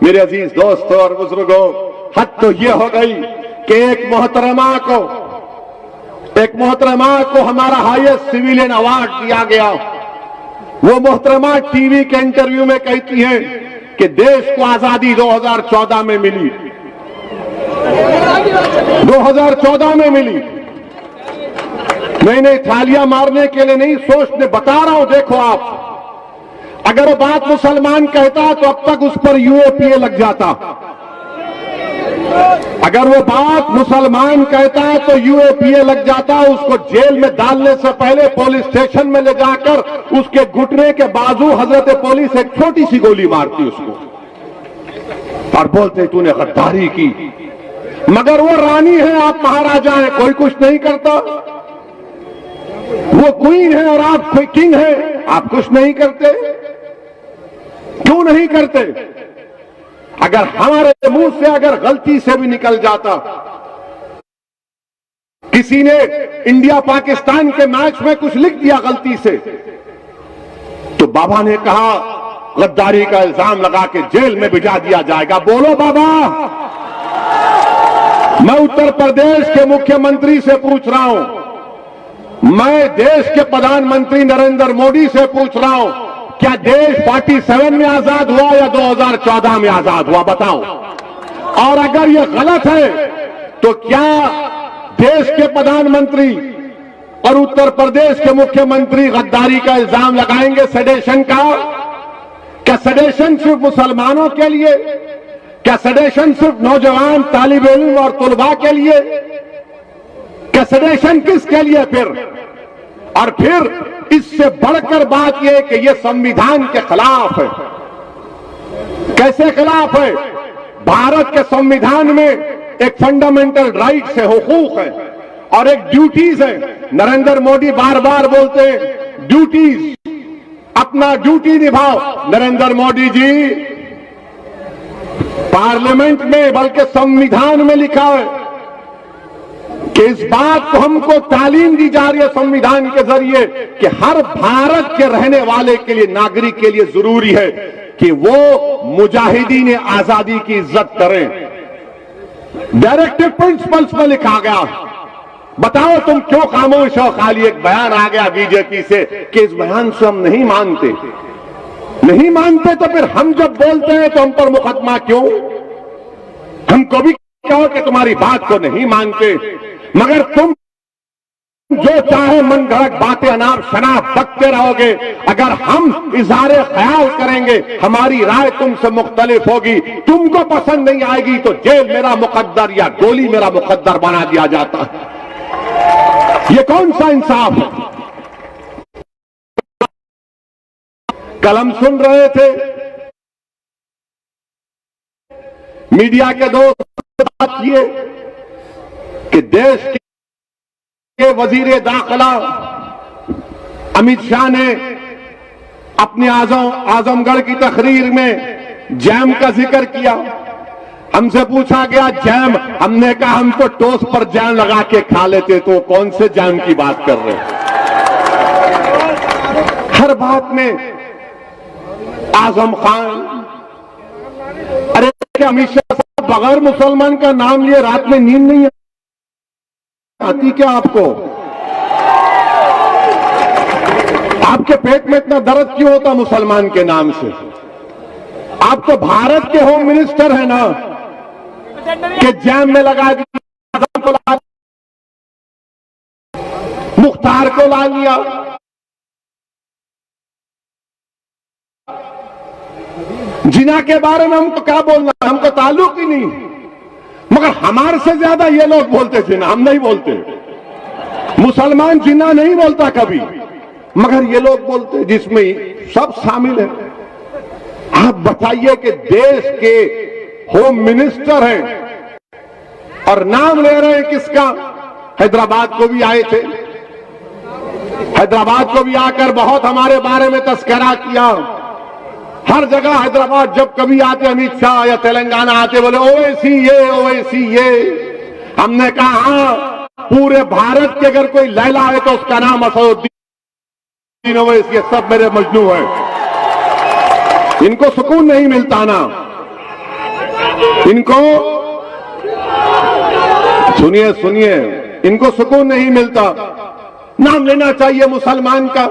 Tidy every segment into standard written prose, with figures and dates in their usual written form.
मेरे अजीज दोस्तों और बुजुर्गों, हद तो ये हो गई कि एक मोहतरमा को हमारा हाईएस्ट सिविलियन अवार्ड दिया गया। वो मोहतरमा टीवी के इंटरव्यू में कहती हैं कि देश को आजादी 2014 में मिली, 2014 में मिली। मैंने थालियां मारने के लिए नहीं, सोचने बता रहा हूं। देखो आप, अगर वो बात मुसलमान कहता तो अब तक उस पर यूएपीए लग जाता। अगर वो बात मुसलमान कहता तो यूएपीए लग जाता। उसको जेल में डालने से पहले पुलिस स्टेशन में ले जाकर उसके घुटने के बाजू हजरत पुलिस एक छोटी सी गोली मारती उसको और बोलते तूने गद्दारी की। मगर वो रानी है, आप महाराजा हैं, कोई कुछ नहीं करता। वो क्वीन है और आप कोई किंग है, आप कुछ नहीं करते। क्यों नहीं करते? अगर हमारे मुंह से अगर गलती से भी निकल जाता, किसी ने इंडिया पाकिस्तान के मैच में कुछ लिख दिया गलती से, तो बाबा ने कहा गद्दारी का इल्जाम लगा के जेल में भिजा दिया जाएगा। बोलो बाबा। मैं उत्तर प्रदेश के मुख्यमंत्री से पूछ रहा हूं, मैं देश के प्रधानमंत्री नरेंद्र मोदी से पूछ रहा हूं, क्या देश 47 में आजाद हुआ या 2014 में आजाद हुआ? बताओ। और अगर यह गलत है तो क्या देश के प्रधानमंत्री और उत्तर प्रदेश के मुख्यमंत्री गद्दारी का इल्जाम लगाएंगे सेडेशन का? क्या सेडेशन सिर्फ मुसलमानों के लिए? क्या सेडेशन सिर्फ नौजवान तालिब इल्म और तुलबा के लिए? क्या सेडेशन किसके लिए फिर? और फिर इससे बढ़कर बात यह कि यह संविधान के खिलाफ है। कैसे खिलाफ है? भारत के संविधान में एक फंडामेंटल राइट्स है, हुकूक है, और एक ड्यूटीज है। नरेंद्र मोदी बार बार बोलते हैं ड्यूटीज, अपना ड्यूटी निभाओ। नरेंद्र मोदी जी, पार्लियामेंट में बल्कि संविधान में लिखा है कि इस बात को हमको तालीम दी जा रही है संविधान के जरिए कि हर भारत के रहने वाले के लिए, नागरिक के लिए जरूरी है कि वो मुजाहिदीन आजादी की इज्जत करें। डायरेक्टिव प्रिंसिपल्स में लिखा गया। बताओ तुम क्यों खामोश हो? खाली एक बयान आ गया बीजेपी से कि इस बयान से हम नहीं मानते। नहीं मानते तो फिर हम जब बोलते हैं तो हम पर मुकदमा क्यों? हमको भी कहो कि तुम्हारी बात को नहीं मानते, मगर तुम जो चाहे मन गढ़ंत बातें अनाप शनाप बकते रहोगे। अगर हम इजहारे ख्याल करेंगे, हमारी राय तुमसे मुख्तलिफ होगी, तुमको पसंद नहीं आएगी तो जेल मेरा मुकद्दर या गोली मेरा मुकद्दर बना दिया जाता है। ये कौन सा इंसाफ है? कल हम सुन रहे थे मीडिया के दोस्त बात किए कि देश के वजीर दाखिला अमित शाह ने अपने आजमगढ़ की तकरीर में जैम का जिक्र किया। हमसे पूछा गया जैम, हमने कहा हम तो टोस्ट पर जैम लगा के खा लेते। तो कौन से जैम की बात कर रहे हैं? हर बात में आजम खान। अरे क्या अमित शाह साहब बगैर मुसलमान का नाम लिए रात में नींद नहीं आती क्या आपको? आपके पेट में इतना दर्द क्यों होता मुसलमान के नाम से? आप तो भारत के होम मिनिस्टर हैं ना, कि जैम में लगा दिया, आजम को ला, मुख्तार को ला लिया। जिना के बारे में हमको क्या बोलना, हमको ताल्लुक ही नहीं। मगर हमारे से ज्यादा ये लोग बोलते जिना, हम नहीं बोलते। मुसलमान जिना नहीं बोलता कभी, मगर ये लोग बोलते, जिसमें सब शामिल है। आप बताइए कि देश के होम मिनिस्टर हैं और नाम ले रहे हैं किसका? हैदराबाद को भी आए थे, हैदराबाद को भी आकर बहुत हमारे बारे में तस्करा किया। हर जगह हैदराबाद जब कभी आते अमित शाह या तेलंगाना आते, बोले ओवैसी ये, ओवैसी ये। हमने कहा हाँ, पूरे भारत के अगर कोई लैला है तो उसका नाम असदुद्दीन ओवैसी। सब मेरे मजनू है, इनको सुकून नहीं मिलता ना। इनको सुनिए सुनिए, इनको सुकून नहीं मिलता। नाम लेना चाहिए मुसलमान का,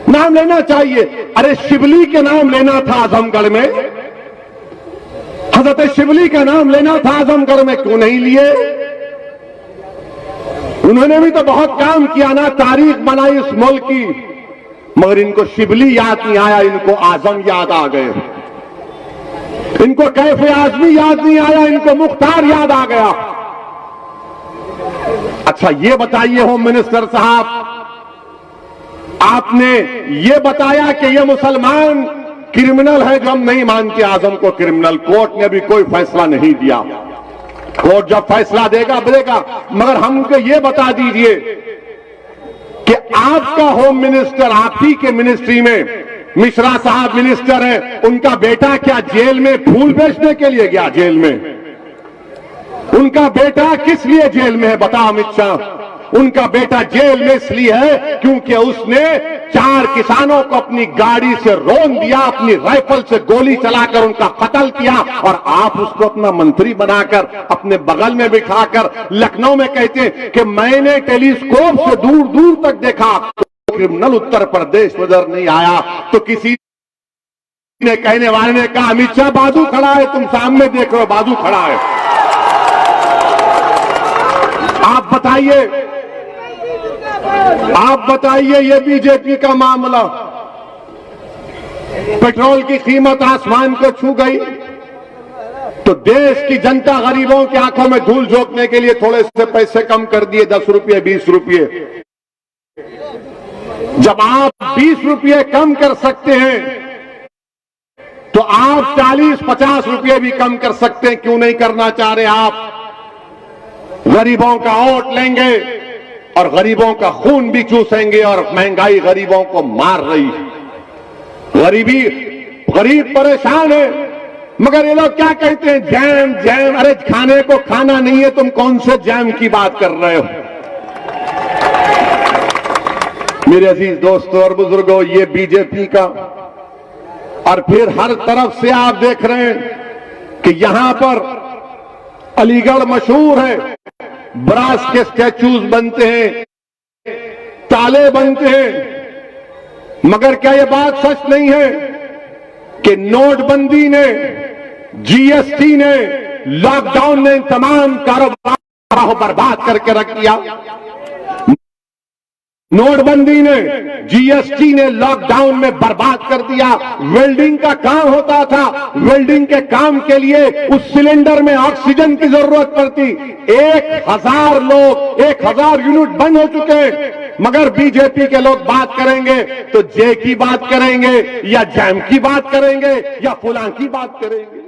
नाम लेना चाहिए। अरे शिवली के नाम लेना था आजमगढ़ में, हजरत शिवली का नाम लेना था आजमगढ़ में, क्यों नहीं लिए? उन्होंने भी तो बहुत काम किया ना, तारीख बनाई इस मुल्क की, मगर इनको शिवली याद नहीं आया, इनको आजम याद आ गए। इनको कैफे आजमी याद नहीं आया, इनको मुख्तार याद आ गया। अच्छा ये बताइए होम मिनिस्टर साहब, आपने ये बताया कि ये मुसलमान क्रिमिनल है जो हम नहीं मानते आजम को क्रिमिनल। कोर्ट ने अभी कोई फैसला नहीं दिया, कोर्ट जब फैसला देगा देगा, मगर हमको ये बता दीजिए कि आपका होम मिनिस्टर, आप ही के मिनिस्ट्री में मिश्रा साहब मिनिस्टर हैं, उनका बेटा क्या जेल में फूल बेचने के लिए गया? जेल में उनका बेटा किस लिए जेल में है बता अमित शाह? उनका बेटा जेल में इसलिए है क्योंकि उसने 4 किसानों को अपनी गाड़ी से रौंद दिया, अपनी राइफल से गोली चलाकर उनका कत्ल किया, और आप उसको अपना मंत्री बनाकर अपने बगल में बिठाकर लखनऊ में कहते हैं कि मैंने टेलीस्कोप से दूर दूर तक देखा, क्रिमिनल उत्तर प्रदेश नजर नहीं आया। तो किसी ने, कहने वाले ने कहा अमित शाह बाजू खड़ा है, तुम सामने देख रहे हो बाजू खड़ा है। आप बताइए ये बीजेपी का मामला, पेट्रोल की कीमत आसमान को छू गई, तो देश की जनता गरीबों की आंखों में धूल झोंकने के लिए थोड़े से पैसे कम कर दिए, 10 रुपये 20 रुपये। जब आप 20 रुपये कम कर सकते हैं तो आप 40-50 रुपये भी कम कर सकते हैं, क्यों नहीं करना चाह रहे आप? गरीबों का वोट लेंगे और गरीबों का खून भी चूसेंगे, और महंगाई गरीबों को मार रही है। गरीब परेशान है, मगर ये लोग क्या कहते हैं? Jam jam. अरे खाने को खाना नहीं है, तुम कौन से जैम की बात कर रहे हो? मेरे अजीज दोस्तों और बुजुर्गों, ये बीजेपी का, और फिर हर तरफ से आप देख रहे हैं कि यहां पर अलीगढ़ मशहूर है, ब्रास के स्टैचूज बनते हैं, ताले बनते हैं, मगर क्या यह बात सच नहीं है कि नोटबंदी ने, जीएसटी ने, लॉकडाउन ने तमाम कारोबार को बर्बाद करके रख दिया? नोटबंदी ने, जीएसटी ने लॉकडाउन में बर्बाद कर दिया। वेल्डिंग का काम होता था, वेल्डिंग के काम के लिए उस सिलेंडर में ऑक्सीजन की जरूरत पड़ती। 1000 लोग, 1000 यूनिट बंद हो चुके हैं, मगर बीजेपी के लोग बात करेंगे तो जे की बात करेंगे, या जैम की बात करेंगे, या फुलां की बात करेंगे।